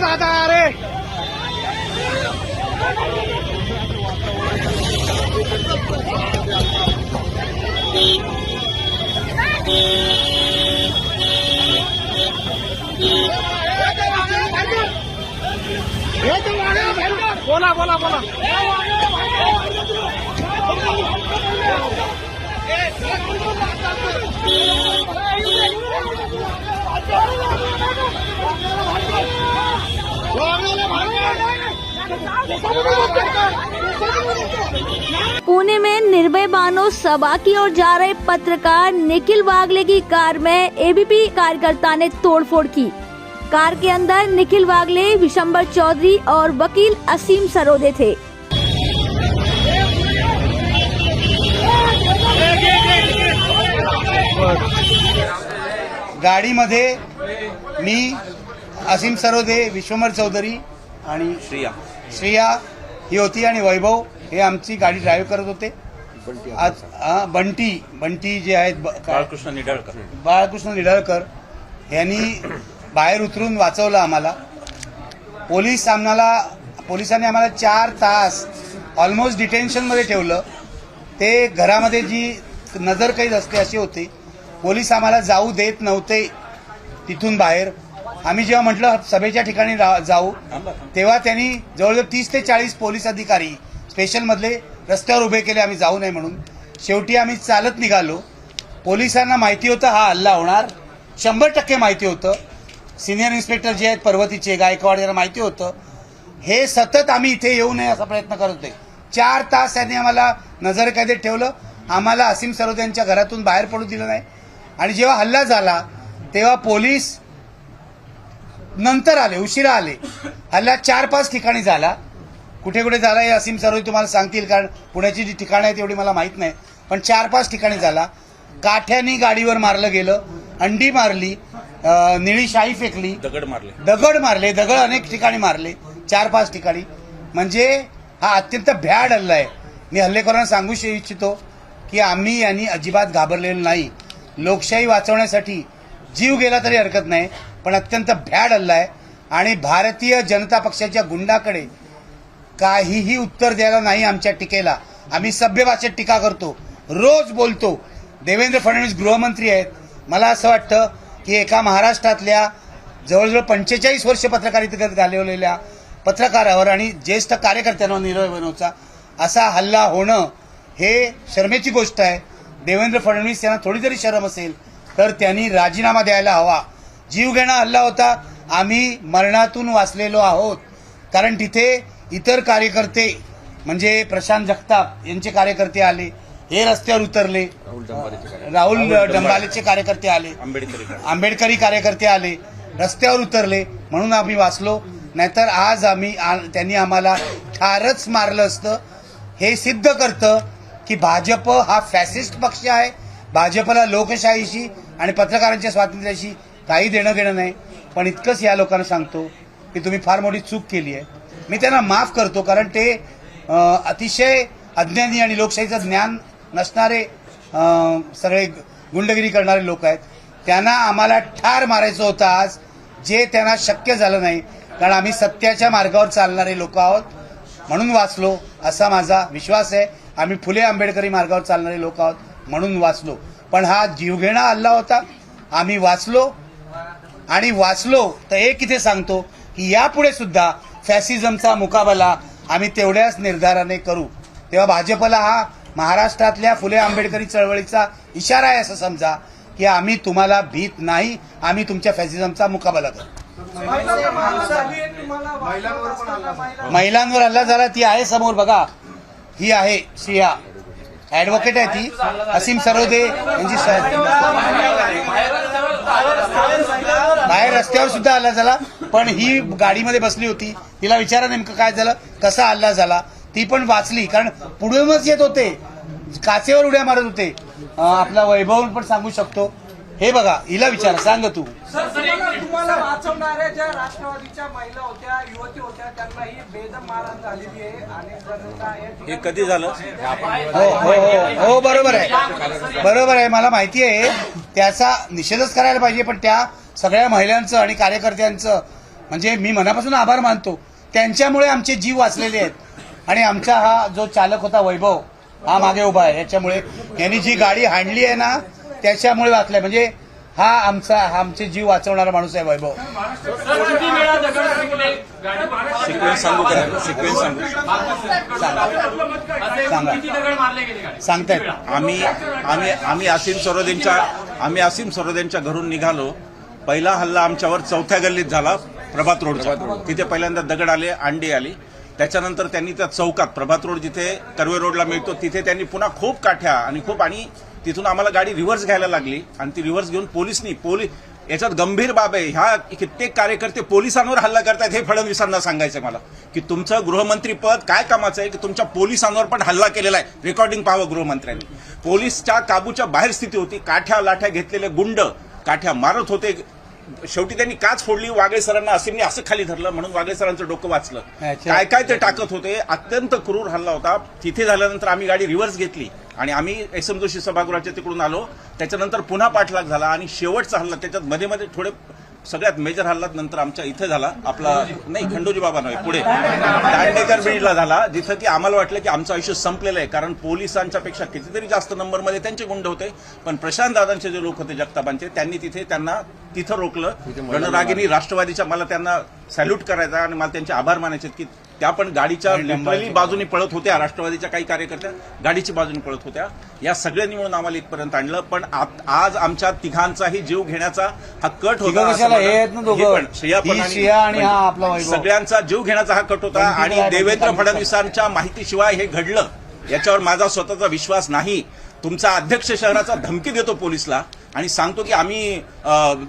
आता रे बोला बोला बोला पुणे में निर्भय बानो सभा की ओर जा रहे पत्रकार निखिल वागले की कार में एबीपी कार्यकर्ता ने तोड़फोड़ की। कार के अंदर निखिल वागले, विशंबर चौधरी और वकील असीम सरोदे थे। गाडीमध्ये मी, असीम सरोदे, विश्वंभर चौधरी आणि श्रेया ही होती आणि वैभव हे आमची गाडी ड्राईव्ह करत होते। आज बंटी जे आहेत बाळकृष्ण निडळकर यांनी बाहेर उतरून वाचवलं आम्हाला। पोलिसांनी आम्हाला 4 तास ऑलमोस्ट डिटेन्शनमध्ये ठेवलं। ते घरामध्ये जी नजरकैद असते अशी होती। पोलीस आम्हाला जाऊ देत नव्हते तिथून बाहेर। आम्ही जेव्हा म्हटलं सभेच्या ठिकाणी जाऊ तेव्हा त्यांनी जवळजवळ 30 ते 40 पोलीस अधिकारी स्पेशल मधले रस्त्यावर उभे केले आम्ही जाऊ नये म्हणून। शेवटी आम्ही चालत निघालो। पोलिसांना माहिती होतं हा हल्ला होणार, 100% माहिती होतं। सिनियर इन्स्पेक्टर जे आहेत पर्वतीचे, गायकवाड यांना माहिती होतं। हे सतत आम्ही इथे येऊ नये असा प्रयत्न करत होते। 4 तास त्यांनी आम्हाला नजरकैदेत ठेवलं। आम्हाला असीम सरोदे यांच्या घरातून बाहेर पडू दिलं नाही। आणि जेव्हा हल्ला झाला तेव्हा पोलीस नंतर आले, उशिरा आले। हल्ला 4-5 ठिकाणी झाला। कुठे कुठे झाला हे असीम सरोदे तुम्हाला सांगतील, कारण पुण्याची जी ठिकाणं आहेत तेवढी मला माहित नाही, पण 4-5 ठिकाणी झाला। काठ्यानी गाडीवर मारलं गेलं, अंडी मारली, निळी शाई फेकली, दगड मारले, दगड अनेक ठिकाणी मारले, 4-5 ठिकाणी। म्हणजे हा अत्यंत भ्याड हल्ला आहे। मी हल्लेखोरांना सांगू इच्छितो की आम्ही यांनी अजिबात घाबरलेलो नाही। लोकशाही वाचवण्यासाठी जीव गेला तरी हरकत नाही, पण अत्यंत भ्याड हल्ला आहे। आणि भारतीय जनता पक्षाच्या गुंडाकडे काहीही उत्तर द्यायला नाही आमच्या टीकेला। आम्ही सभ्य भाषेत टीका करतो, रोज बोलतो। देवेंद्र फडणवीस गृहमंत्री आहेत। मला असं वाटतं की एका महाराष्ट्रातल्या जवळजवळ 45 वर्ष पत्रकारितेत घालवलेल्या पत्रकारावर आणि ज्येष्ठ कार्यकर्त्यांवर निर्भय बनवचा असा हल्ला होणं हे शर्मेची गोष्ट आहे। देवेंद्र फडणवीस यांना थोडी जरी शरम असेल तर त्यांनी राजीनामा द्यायला हवा। जीवघेणा हल्ला होता, आम्ही मरणातून वाचलेलो आहोत। कारण तिथे इतर कार्यकर्ते म्हणजे प्रशांत जगताप यांचे कार्यकर्ते आले, हे रस्त्यावर उतरले, राहुल डंबालेचे कार्यकर्ते आले, आंबेडकरी कार्यकर्ते आले, रस्त्यावर उतरले, म्हणून आम्ही वाचलो। नाहीतर आज त्यांनी आम्हाला ठारच मारलं असतं। हे सिद्ध करतं की भाजप हा फॅसिस्ट पक्ष आहे। भाजपला लोकशाहीशी आणि पत्रकारांच्या स्वातंत्र्याशी काही देणं घेणं नाही। पण इतकंच या लोकांना सांगतो की तुम्ही फार मोठी चूक केली आहे। मी त्यांना माफ करतो, कारण ते अतिशय अज्ञानी आणि लोकशाहीचं ज्ञान नसणारे सगळे गुंडगिरी करणारे लोक आहेत। त्यांना आम्हाला ठार मारायचं होतं आज, जे त्यांना शक्य झालं नाही, कारण आम्ही सत्याच्या मार्गावर चालणारे लोक आहोत म्हणून वाचलो असा माझा विश्वास आहे। आम्ही फुले आंबेडकरी मार्गावर चालणारे लोक आहोत म्हणून वाचलो। पण हा जीवघेणा हल्ला होता, आम्ही वाचलो। आणि वाचलो तर एक इथे सांगतो की यापुढे सुद्धा फॅसिझमचा मुकाबला आम्ही तेवढ्याच निर्धाराने करू। तेव्हा भाजपला हा महाराष्ट्रातल्या फुले आंबेडकरी चळवळीचा इशारा आहे असं समजा की आम्ही तुम्हाला भीत नाही, आम्ही तुमच्या फॅसिझमचा मुकाबला करू। महिलांवर हल्ला झाला, ती आहे समोर बघा, ही आहे श्रेया, ऍडव्होकेट आहे ती, असीम सरोदे यांची बाहेर रस्त्यावर सुद्धा हल्ला झाला। पण ही गाडीमध्ये बसली होती, तिला विचारा नेमकं काय झालं, कसा हल्ला झाला। ती पण वाचली, कारण पुढूनच येत होते, काचेवर उड्या मारत होते। आपला वैभव पण सांगू शकतो, हे बघा, हिला विचारा, सांग तू। तुम्हाला वाचवणाऱ्या ज्या राष्ट्रवादीच्या महिला होत्या, युवती होत्या, त्यांना ही बेदम मारहाण झालेली आहे आणि हे कधी झालं? हो बरोबर आहे, मला माहिती आहे। त्याचा निषेधच करायला पाहिजे, पण त्या सगळ्या महिलांचं आणि कार्यकर्त्यांचं म्हणजे मी मनापासून आभार मानतो. त्यांच्यामुळे आमचे जीव वाचलेले आहेत आणि आमचा हा जो चालक होता वैभव, हा मागे उभा आहे, याच्यामुळे यांनी जी गाडी हाणली आहे ना त्याच्यामुळे वाचलाय. म्हणजे हा आमचे जीव वाचवणारा माणूस आहे वैभव. सिक्वेन्स सांगू का? सिक्वेन्स सांगू सांगतायत. आम्ही आसिम सरोदेंच्या घरून निघालो. पहिला हल्ला आमच्यावर चौथ्या गल्लीत झाला, प्रभात रोडचा. तिथे पहिल्यांदा दगड आले, अंडी आली. त्याच्यानंतर त्यांनी त्या चौकात, प्रभात रोड जिथे कर्वे रोडला मिळतो तिथे त्यांनी पुन्हा खूप काठ्या आणि तिथून आम्हाला गाडी रिव्हर्स घ्यायला लागली आणि ती रिव्हर्स घेऊन याच्यात गंभीर बाब आहे. ह्या कित्येक कार्यकर्ते पोलिसांवर हल्ला करतायत. हे फडणवीसांना सांगायचंय मला की तुमचं गृहमंत्री पद काय कामाचं आहे की तुमच्या पोलिसांवर पण हल्ला केलेला आहे. रेकॉर्डिंग पाहावं गृहमंत्र्यांनी. पोलीसच्या काबूच्या बाहेर स्थिती होती. काठ्या लाठ्या घेतलेले गुंड काठ्या मारत होते. शेवटी त्यांनी काच फोडली. वागळे सरांना असीमने असं खाली धरलं म्हणून वागळे सरांचं डोकं वाचलं. काय काय ते टाकत होते. अत्यंत क्रूर हल्ला होता. तिथे झाल्यानंतर आम्ही गाडी रिव्हर्स घेतली आणि आम्ही SM जोशी सभागृहाच्या तिकडून आलो. त्याच्यानंतर पुन्हा पाठलाग झाला आणि शेवटचा हल्ला त्याच्यात मध्ये थोडे सगळ्यात मेजर हल्ला नंतर आमच्या इथे झाला. खंडोजी बाबा नव्हे, पुढे दांडेकर ब्रिजला झाला, जिथं की आम्हाला वाटलं की आमचं आयुष्य संपलेलं आहे. कारण पोलिसांच्या पेक्षा कितीतरी जास्त नंबरमध्ये त्यांचे गुंड होते. पण प्रशांत दादांचे जे लोक होते जगतापांचे, त्यांनी त्यांना तिथं रोखलं. रणरागिनी राष्ट्रवादीच्या मला त्यांना सॅल्यूट करायचा आणि मला त्यांचे आभार मानायचे की त्या पण गाडीच्या लिटरली बाजूने पळत होत्या. राष्ट्रवादीच्या काही कार्यकर्त्या गाडीची बाजूने पळत होत्या. या सगळ्यांनी मिळून आम्हाला इथपर्यंत आणलं. पण आज आमच्या तिघांचाही जीव घेण्याचा हा कट होता. सगळ्यांचा जीव घेण्याचा हा कट होता आणि देवेंद्र फडणवीसांच्या माहितीशिवाय हे घडलं याच्यावर माझा स्वतःचा विश्वास नाही. तुमचा अध्यक्ष शहराचा धमकी देतो पोलिसला आणि सांगतो की आम्ही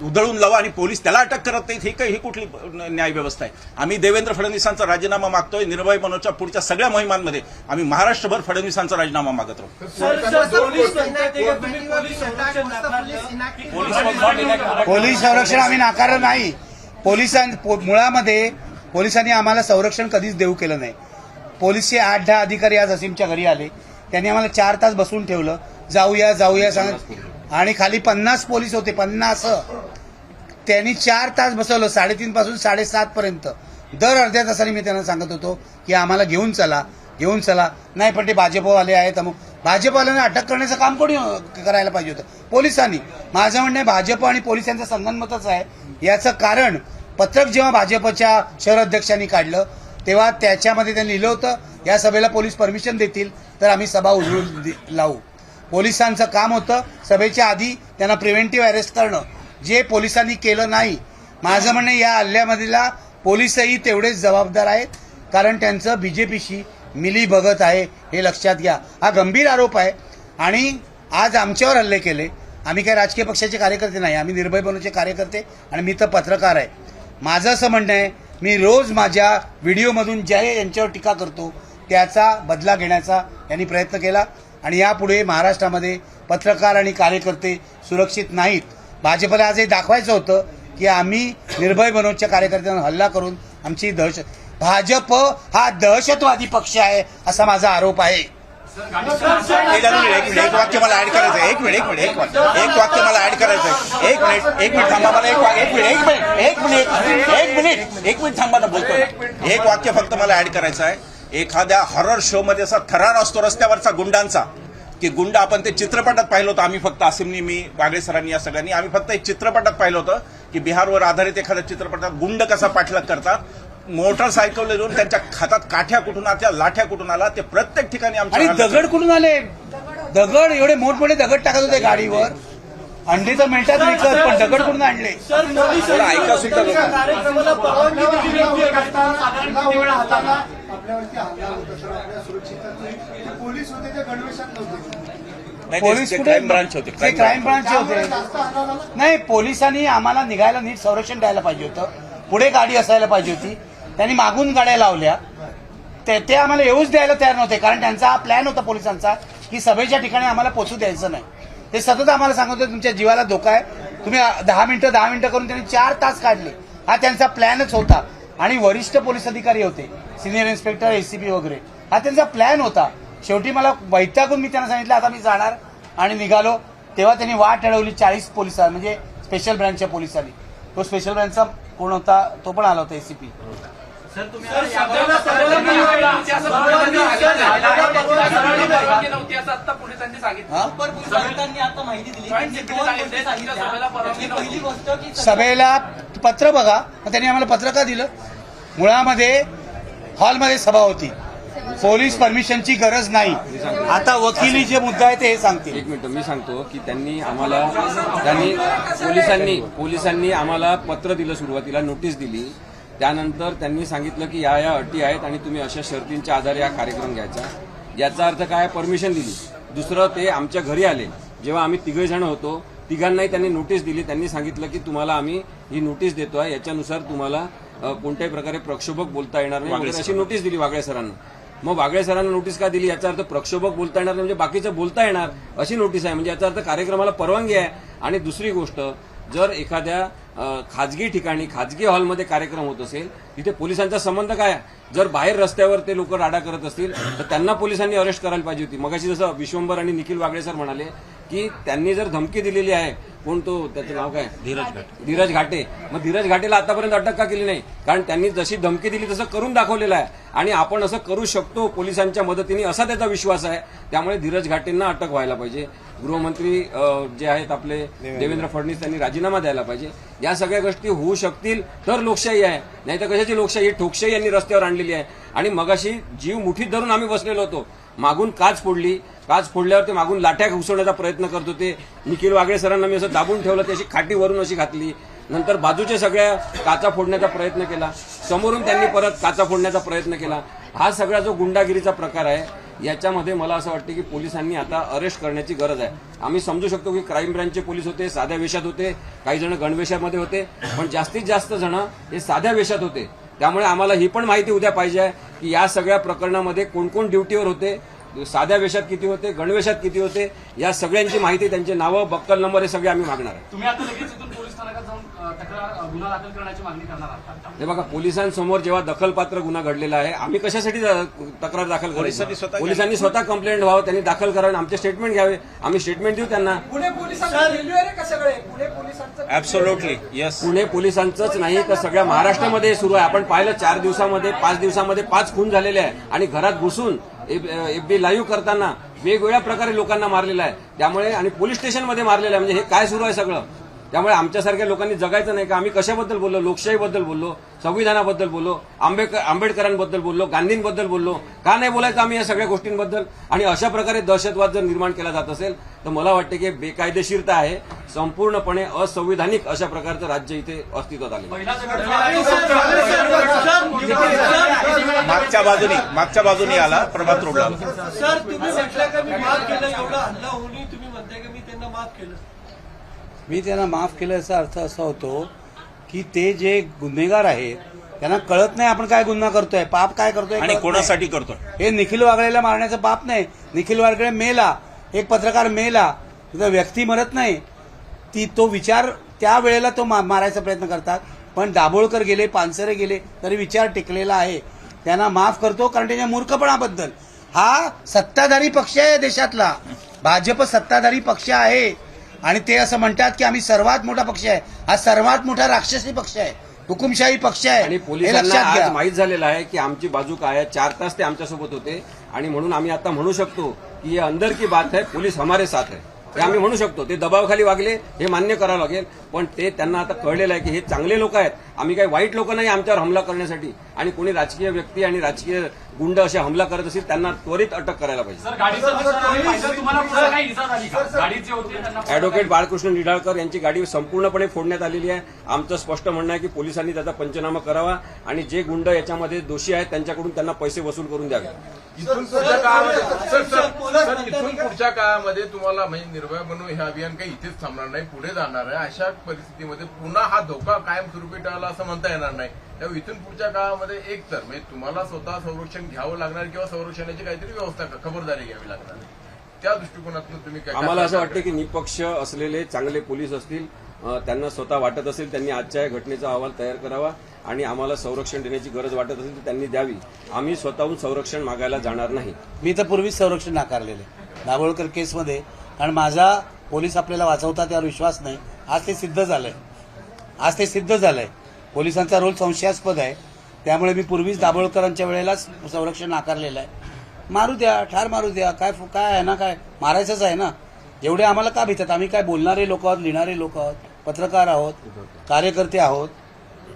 उधळून लावू आणि पोलीस त्याला अटक करत नाहीत. ही कुठली न्याय व्यवस्था आहे? आम्ही देवेंद्र फडणवीसांचा राजीनामा मागतोय. निर्भय मनोच्या पुढच्या सगळ्या मोहिमांमध्ये आम्ही महाराष्ट्रभर फडणवीसांचा राजीनामा मागत राहू. पोलीस संरक्षण आम्ही नाकारलं नाही. मुळामध्ये पोलिसांनी आम्हाला संरक्षण कधीच देऊ केलं नाही. पोलीसचे 8-10 अधिकारी आज असीमच्या घरी आले. त्यांनी आम्हाला 4 तास बसून ठेवलं. जाऊया सांगत आणि खाली 50 पोलीस होते. 50 त्यांनी 4 तास बसवलं. 3:30 पासून 7:30 पर्यंत. दर अर्ध्या तासाने मी त्यांना सांगत होतो की आम्हाला घेऊन चला. नाही पण ते भाजपवाले आहेत. मग भाजपवाल्यांना अटक करण्याचं काम कोणी करायला पाहिजे होतं? पोलिसांनी. माझं म्हणणं भाजप आणि पोलिसांचं संगनमतच आहे. याचं कारण पत्रक जेव्हा भाजपच्या शहर अध्यक्षांनी काढलं तेव्हा त्याच्यामध्ये त्यांनी लिहिलं होतं या सभेला पोलीस परमिशन देतील तर आम्ही सभा उधळून लावू. पोलिसांचं काम होतं सभेच्या आधी त्यांना प्रिव्हेंटिव्ह अरेस्ट करणं, जे पोलिसांनी केलं नाही. माझं म्हणणं या हल्ल्यामधला पोलीसही तेवढेच जबाबदार आहेत कारण त्यांचं बीजेपीशी मिली भगत आहे हे लक्षात घ्या. हा गंभीर आरोप आहे आणि आज आमच्यावर हल्ले केले. आम्ही काही राजकीय पक्षाचे कार्यकर्ते नाही. आम्ही निर्भय बनूचे कार्यकर्ते आणि मी तर पत्रकार आहे. माझं असं म्हणणं आहे मी रोज माझ्या व्हिडिओमधून ज्या यांच्यावर टीका करतो त्याचा बदला घेण्याचा यांनी प्रयत्न केला आणि यापुढे महाराष्ट्रामध्ये पत्रकार आणि कार्यकर्ते सुरक्षित नाहीत. भाजपला आज हे दाखवायचं होतं की आम्ही निर्भय बनोच्या कार्यकर्त्यांना हल्ला करून आमची भाजप हा दहशतवादी पक्ष आहे असा माझा आरोप आहे. एक वाक्य मला ऍड करायचं आहे. एक वाक्य मला ऍड करायचं आहे. एक मिनिट थांबा. मला एक मिनिट थांबा ना बोलतो. एक वाक्य फक्त मला ऍड करायचं आहे. एखाद्या हॉरर शो मध्ये असा थरार असतो रस्त्यावरचा गुंडांचा की गुंड आपण ते चित्रपटात पाहिलं होतं. आम्ही फक्त आसिमनी, मी, वागळे सरांनी या सगळ्यांनी आम्ही फक्त एक चित्रपटात पाहिलं होतं की बिहारवर आधारित एखाद्या चित्रपटात गुंड कसा पाठलाग करतात. मोटरसायकल घेऊन त्यांच्या हातात काठ्या कुठून आल्या, लाठ्या कुठून आला ते प्रत्येक ठिकाणी आमच्या. दगड कुठून आले? दगड एवढे मोठमोठे दगड टाकत होते गाडीवर. अंडी तर मिळतात विकत पण दगड कुठून आणले? ऐका सुद्धा पोलीस क्राईम ब्रांच होते. क्राईम ब्रांचचे होते. नाही, पोलिसांनी आम्हाला निघायला नीट संरक्षण द्यायला पाहिजे होतं. पुढे गाडी असायला पाहिजे होती. त्यांनी मागून गाड्या लावल्या. ते आम्हाला येऊच द्यायला तयार नव्हते कारण त्यांचा हा प्लॅन होता पोलिसांचा की सभेच्या ठिकाणी आम्हाला पोचू द्यायचं नाही. ते सतत आम्हाला सांगत होते तुमच्या जीवाला धोका आहे. तुम्ही 10 मिनिटं करून त्यांनी 4 तास काढले. हा त्यांचा प्लॅनच होता आणि वरिष्ठ पोलीस अधिकारी होते, सिनियर इन्स्पेक्टर, ACP वगैरे. हा त्यांचा प्लॅन होता. शेवटी मला वैतागून मी त्यांना सांगितलं आता मी जाणार आणि निघालो. तेव्हा त्यांनी वाट अडवली 40 पोलिसांनी, म्हणजे स्पेशल ब्रँचच्या पोलिसांनी. तो स्पेशल ब्रँचचा कोण होता तो पण आला होता एसीपी. सभेला पत्र बघा, त्यांनी आम्हाला पत्र का दिलं? मुळामध्ये हॉलमध्ये सभा होती, पोलीस परमिशनची गरज नाही. आता वकिली जे मुद्दा आहे ते हे सांगतील. एक मिनिट मी सांगतो की त्यांनी पोलिसांनी आम्हाला पत्र दिलं, सुरुवातीला नोटीस दिली. त्यानंतर त्यांनी सांगितलं की या अटी आहेत आणि तुम्ही अशा शर्तींच्या आधारे हा कार्यक्रम घ्यायचा. याचा अर्थ काय? परमिशन दिली. दुसरं, ते आमच्या घरी आले जेव्हा आम्ही 3 जण होतो, तिघांनाही त्यांनी नोटीस दिली. त्यांनी सांगितलं की तुम्हाला आम्ही ही नोटीस देतोय, याच्यानुसार तुम्हाला कोणत्याही प्रकारे प्रक्षोभक बोलता येणार नाही वगैरे अशी नोटीस दिली वागळे सरांना. मग वागळे सरांना नोटीस का दिली? याचा अर्थ प्रक्षोभक बोलता येणार म्हणजे बाकीचं बोलता येणार अशी नोटीस आहे. म्हणजे याचा अर्थ कार्यक्रमाला परवानगी आहे. आणि दुसरी गोष्ट, जर एखाद्या खाजगी ठिकाणी खाजगी हॉलमध्ये कार्यक्रम होत असेल तिथे पोलिसांचा संबंध काय? जर बाहेर रस्त्यावर ते लोक राडा करत असतील तर त्यांना पोलिसांनी अरेस्ट करायला पाहिजे होती. मगाशी जसं विश्वंभर आणि निखिल वागळे सर म्हणाले की त्यांनी जर धमकी दिलेली आहे, कोण तो, त्याचं नाव काय? धीरज घाटे. मग धीरज घाटेला आतापर्यंत अटक का केली नाही? कारण त्यांनी जशी धमकी दिली तसं करून दाखवलेलं आहे आणि आपण असं करू शकतो पोलिसांच्या मदतीने असा त्याचा विश्वास आहे. त्यामुळे धीरज घाटेंना अटक व्हायला पाहिजे. गृहमंत्री जे आहेत आपले देवेंद्र फडणवीस, त्यांनी राजीनामा द्यायला पाहिजे. या सगळ्या गोष्टी होऊ शकतील तर लोकशाही आहे, नाही तर कशाची लोकशाही? ठोकशाही यांनी रस्त्यावर आणलेली आहे. आणि मगाशी जीव मुठीत धरून आम्ही बसलेलो होतो, मागून काच फोडली. काच फोडल्यावर ते मागून लाठ्या घुसवण्याचा प्रयत्न करत होते. निखिल वागळे सरांना मी असं दाबून ठेवलं, त्याची खाटी वरून अशी घातली. नंतर बाजूच्या सगळ्या काचा फोडण्याचा प्रयत्न केला, समोरून त्यांनी परत काचा फोडण्याचा प्रयत्न केला. हा सगळा जो गुंडागिरीचा प्रकार आहे, याच्यामध्ये मला असं वाटतं की पोलिसांनी आता अरेस्ट करण्याची गरज आहे. आम्ही समजू शकतो की क्राईम ब्रँचचे पोलीस होते, साध्या वेशात होते, काही जण गणवेशामध्ये होते, पण जास्तीत जास्त जण हे साध्या वेशात होते. त्यामुळे आम्हाला ही पण माहिती उद्या पाहिजे आहे की या सगळ्या प्रकरणामध्ये कोण कोण ड्युटीवर होते, साध्या वेशात किती होते, गणवेशात किती होते, या सगळ्यांची माहिती, त्यांचे नावं, बक्कल नंबर हे सगळे आम्ही मागणार आहे. तुम्ही आता लगेच इथून पोलीस स्थानकात जाऊन तक्रार गुन्हा दाखल करण्याची मागणी करणार आहात? हे बघा, पोलिसांसमोर जेव्हा दखलपात्र गुन्हा घडलेला आहे, आम्ही कशासाठी तक्रार दाखल करायची? पोलिसांनी स्वतः कंप्लेंट व्हावं, त्यांनी दाखल करावं, आमचे स्टेटमेंट घ्यावे, आम्ही स्टेटमेंट देऊ त्यांना. पुणे पोलिसांचं फेल्युअर आहे का सगळे? पुणे पोलिसांचं ऍब्सोल्युटली यस. पुणे पोलिसांचंच नाही तर सगळ्या महाराष्ट्रामध्ये सुरू आहे. आपण पाहिलं 4 दिवसामध्ये 5 दिवसामध्ये 5 खून झालेले आहे आणि घरात घुसून एफबी लाईव्ह करताना वेगवेगळ्या प्रकारे लोकांना मारलेलं आहे. त्यामुळे आणि पोलीस स्टेशनमध्ये मारलेलं आहे. म्हणजे हे काय सुरू आहे सगळं? त्यामुळे आमच्यासारख्या लोकांनी जगायचं नाही का? आम्ही कशाबद्दल बोललो? लोकशाहीबद्दल बोललो, संविधानाबद्दल बोललो, आंबेडकरांबद्दल बोललो, गांधींबद्दल बोललो. का नाही बोलायचं आम्ही या सगळ्या गोष्टींबद्दल? आणि अशा प्रकारे दहशतवाद जर निर्माण केला जात असेल तर मला वाटते की बेकायदेशीरता आहे, संपूर्णपणे असंविधानिक अशा प्रकारचं राज्य इथे अस्तित्वात आले. मागच्या बाजूनी आला प्रभात रोडला. सर, तुम्ही म्हटलं का मी माफ केलं, एवढा हल्ला होऊनही तुम्ही म्हणताय का मी त्यांना माफ केलं? मी त्यांना माफ केलं याचा अर्थ असा होतो की ते जे गुन्हेगार आहेत त्यांना कळत नाही आपण काय गुन्हा करतोय, पाप काय करतोय आणि कोणासाठी करतोय. हे निखिल वागळेला मारण्याचं पाप नाही. निखिल वागळे मेला, एक पत्रकार मेला, तिथं व्यक्ती मरत नाही. तो विचार त्या वेळेला तो मारायचा प्रयत्न करतात. पण दाभोळकर गेले, पानसरे गेले तरी विचार टिकलेला आहे. त्यांना माफ करतो कारण त्यांच्या मूर्खपणाबद्दल. हा सत्ताधारी पक्ष आहे देशातला, भाजप सत्ताधारी पक्ष आहे आणि ते असं म्हणतात की आम्ही सर्वात मोठा पक्ष आहे. हा सर्वात मोठा राक्षसी पक्ष आहे, हुकुमशाही पक्ष आहे. आणि हे पोलिसांना लक्षात घ्या. आज माहीत झालेलं आहे की आमची बाजू काय आहे. 4 तास ते आमच्यासोबत होते आणि म्हणून आम्ही आता म्हणू शकतो की हे अंदर की बात है, पोलीस हमारे साथ है, हे आम्ही म्हणू शकतो. ते दबावाखाली वागले हे मान्य करावं लागेल, पण ते त्यांना आता कळलेलं आहे की हे चांगले लोक आहेत, आम्ही काही वाईट लोक नाही आमच्यावर हमला करण्यासाठी. आणि कोणी राजकीय व्यक्ती आणि राजकीय गुंड असे हमला करत असतील त्यांना त्वरित अटक करायला पाहिजे. सर, गाडीचं नुकसान आहे, पाहिजे तुम्हाला पुढे काही इजा झाली का? गाडी जे होती त्यांना अॅडव्होकेट बाळकृष्ण निडाळकर यांची गाडी संपूर्णपणे फोडण्यात आलेली आहे. आमचं स्पष्ट म्हणणं आहे की पोलिसांनी त्याचा पंचनामा करावा आणि जे गुंड याच्यामध्ये दोषी आहेत त्यांच्याकडून त्यांना पैसे वसूल करून द्यावे. इथून पुढच्या काळामध्ये तुम्हाला म्हणजे निर्भय बनवू हे अभियान काही इथेच थांबणार नाही, पुढे जाणार आहे. अशा परिस्थितीमध्ये पुन्हा हा धोका कायमस्वरूपी टाळला असं म्हणता येणार नाही. त्यामुळे इथून पुढच्या काळामध्ये एक तर म्हणजे तुम्हाला स्वतः संरक्षण घ्यावं लागणार किंवा संरक्षणाची काहीतरी व्यवस्था खबरदारी घ्यावी लागणार. त्या दृष्टिकोनातून तुम्ही काय? आम्हाला असं वाटतं की निपक्ष असलेले चांगले पोलीस असतील, त्यांना स्वतः वाटत असेल त्यांनी आजच्या या घटनेचा अहवाल तयार करावा आणि आम्हाला संरक्षण देण्याची गरज वाटत असेल तर त्यांनी द्यावी. आम्ही स्वतःहून संरक्षण मागायला जाणार नाही. मी तर पूर्वीच संरक्षण नाकारलेलं आहे दाभोळकर केसमध्ये, कारण माझा पोलीस आपल्याला वाचवतात यावर विश्वास नाही. आज ते सिद्ध झालंय. पोलिसांचा रोल संशयास्पद आहे. त्यामुळे मी पूर्वीच दाभोळकरांच्या वेळेलाच संरक्षण नाकारलेलं आहे. मारू द्या, ठार मारू द्या, काय आहे ना, काय मारायचंच आहे ना. एवढे आम्हाला का भीतात? आम्ही काय बोलणारे लोक आहोत, लिहिणारे लोक आहोत, पत्रकार आहोत, कार्यकर्ते आहोत.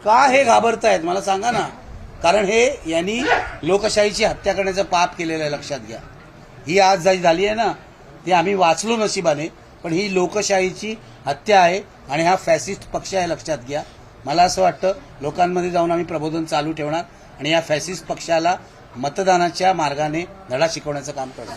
का हे घाबरतायत मला सांगा ना. कारण हे यांनी लोकशाहीची हत्या करण्याचं पाप केलेलं आहे, लक्षात घ्या. ही आज झाली आहे ना, ती आम्ही वाचलो नशिबाने, पण ही लोकशाहीची हत्या आहे आणि हा फॅसिस्ट पक्ष आहे, लक्षात घ्या. मला असं वाटतं लोकांमध्ये जाऊन आम्ही प्रबोधन चालू ठेवणार आणि या फॅसिस्ट पक्षाला मतदानाच्या मार्गाने धडा शिकवण्याचं काम करणार.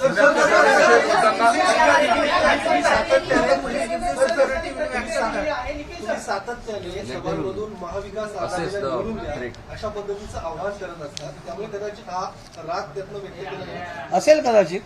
सातत्याने सभांमधून महाविकास आघाडीला निवडून द्या अशा पद्धतीचं आवाहन करत असतात. त्यामुळे कदाचित हा राग त्यातनं व्यक्त केला जातो असेल कदाचित.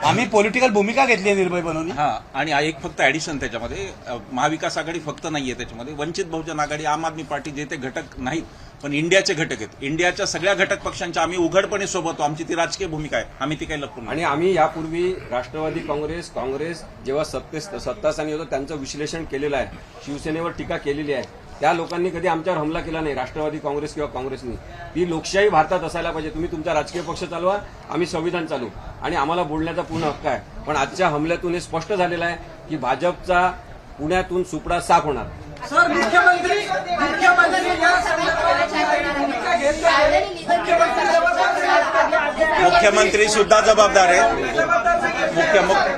आम्ही पॉलिटिकल भूमिका घेतली आहे निर्भय बनवून. हा, आणि एक फक्त ऍडिशन त्याच्यामध्ये महाविकास आघाडी फक्त नाहीये त्याच्यामध्ये, वंचित बहुजन आघाडी, आम आदमी पार्टी जे ते घटक नाहीत पण इंडियाचे घटक आहेत. इंडियाच्या सगळ्या घटक पक्षांच्या आम्ही उघडपणे सोबत, आमची ती राजकीय भूमिका आहे, आम्ही ती काही लपवून. आणि आम्ही यापूर्वी राष्ट्रवादी काँग्रेस जेव्हा सत्तास्थानी होतं त्यांचं विश्लेषण केलेलं आहे, शिवसेनेवर टीका केलेली आहे. त्या लोकांनी कधी आमच्यावर हमला केला नाही, राष्ट्रवादी काँग्रेस किंवा काँग्रेसनी. ती लोकशाही भारतात असायला पाहिजे. तुम्ही तुमचा राजकीय पक्ष चालवा, आम्ही संविधान चालू, आणि आम्हाला बोलण्याचा पूर्ण हक्क आहे. पण आजच्या हमल्यातून हे स्पष्ट झालेलं आहे की भाजपचा पुण्यातून सुपडा साफ होणार. सर, मुख्यमंत्री या संदर्भात भूमिका घेत आहे. मुख्यमंत्री सुद्धा जबाबदार आहेत.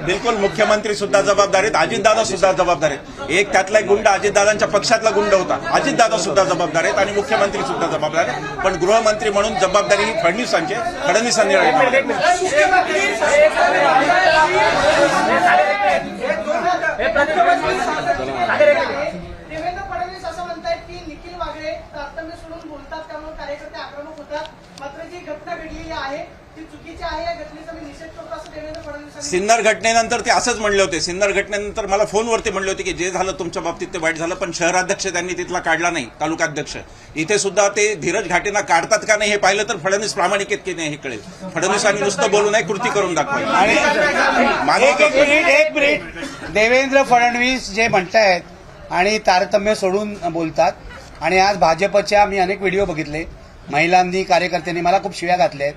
बिलकुल मुख्यमंत्री सुद्धा जबाबदार आहेत. अजितदादा सुद्धा जबाबदार आहेत. एक त्यातला एक गुंड अजितदादांच्या पक्षातला गुंड होता. अजितदादा सुद्धा जबाबदार आहेत आणि मुख्यमंत्री सुद्धा जबाबदार आहेत. पण गृहमंत्री म्हणून जबाबदारी ही फडणवीसांची, फडणवीसांनी देवेंद्र फडणवीस असं म्हणतायत की निखिल वागळे तारतम्य सोडून बोलतात, त्यामुळे कार्यकर्ते आक्रमक होतात. मात्र जी घटना घडलेली आहे ती चुकीची आहे. या घटनेचा मी निषेध करतो असं देवेंद्र फडणवीस. सिन्नर घटनेनंतर ते असंच म्हणले होते. सिन्नर घटनेनंतर मला फोनवरती म्हणले होते की जे झालं तुमच्या बाबतीत ते वाईट झालं, पण शहराध्यक्ष त्यांनी तिथला काढला नाही, तालुकाध्यक्ष. इथे सुद्धा ते धीरज घाटेंना काढतात का नाही हे पाहिलं तर फडणवीस प्रामाणिक आहेत की नाही हे कळेल. फडणवीसांनी नुसतं बोलू नये, कृती करून दाखवा. आणि एक मिनिट देवेंद्र फडणवीस जे म्हणतायत आणि तारतम्य सोडून बोलतात, आणि आज भाजपच्या मी अनेक व्हिडिओ बघितले, महिलांनी, कार्यकर्त्यांनी मला खूप शिव्या घातल्या आहेत.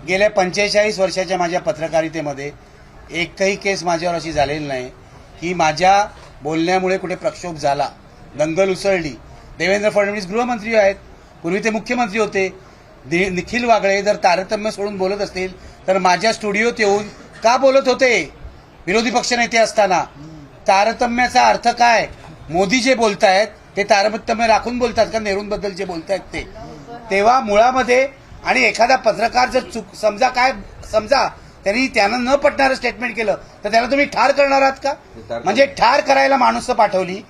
गेल्या 45 वर्षाच्या माझ्या पत्रकारितेमध्ये एकही केस माझ्यावर अशी झालेली नाही की माझ्या बोलण्यामुळे कुठे प्रक्षोभ झाला, दंगल उसळली. देवेंद्र फडणवीस गृहमंत्री आहेत, पूर्वी ते मुख्यमंत्री होते. निखिल वागळे जर तारतम्य सोडून बोलत असतील तर माझ्या स्टुडिओत येऊन का बोलत होते विरोधी पक्षनेते असताना? तारतम्याचा अर्थ काय? मोदी जे बोलतायत ते तारतम्य राखून बोलतात का नेहरूंबद्दल जे बोलतायत ते? तेव्हा मुळामध्ये, आणि एखादा पत्रकार जर समजा त्यांनी त्यांना न पटणारं स्टेटमेंट केलं तर त्याला तुम्ही ठार करणार आहात का? म्हणजे ठार करायला माणसं पाठवली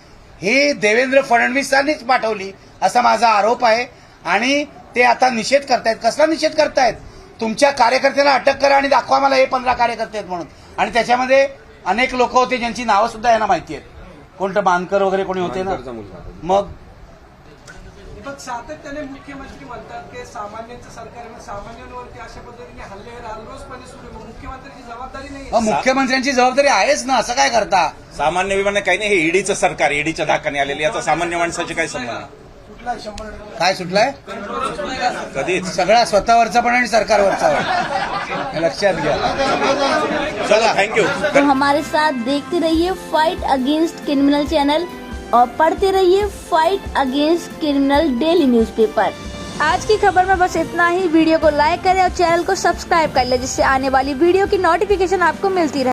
ही देवेंद्र फडणवीसांनीच पाठवली असा माझा आरोप आहे. आणि ते आता निषेध करतायत. कसला निषेध करतायत? तुमच्या कार्यकर्त्यांना अटक करा आणि दाखवा मला हे 15 कार्यकर्ते आहेत म्हणून. आणि त्याच्यामध्ये अनेक लोक होते ज्यांची नावं सुद्धा यांना माहिती आहेत. कोणतं मानकर वगैरे कोणी होते ना. मग सातत्याने मुख्यमंत्री म्हणतात की सामान्यांचं सरकार आहे, सामान्यांवरती अशा पद्धतीने हल्ले राजरोसपणे सुरू. मुख्यमंत्र्यांची जबाबदारी नाही. मुख्यमंत्र्यांची जबाबदारी आहेच ना. असं काय करता? सामान्य विमान काही नाही, हे ईडीचं सरकार, ईडीच्या धाकाने आलेली. याचा सामान्य माणसाची काय संबंध? काय सुटलाय? कधीच. सगळा स्वतःवरचा पण आणि सरकारवरचा पण, लक्षात घ्या. चला, थँक्यू. तो हमारे साथ देखते रहिए फाइट अगेंस्ट क्रिमिनल चैनल और पढ़ते रहिए fight against criminal daily newspaper. आज की खबर में बस इतना ही। वीडियो को लाइक करें और चैनल को सब्सक्राइब कर लें जिससे आने वाली वीडियो की नोटिफिकेशन आपको मिलती रहे।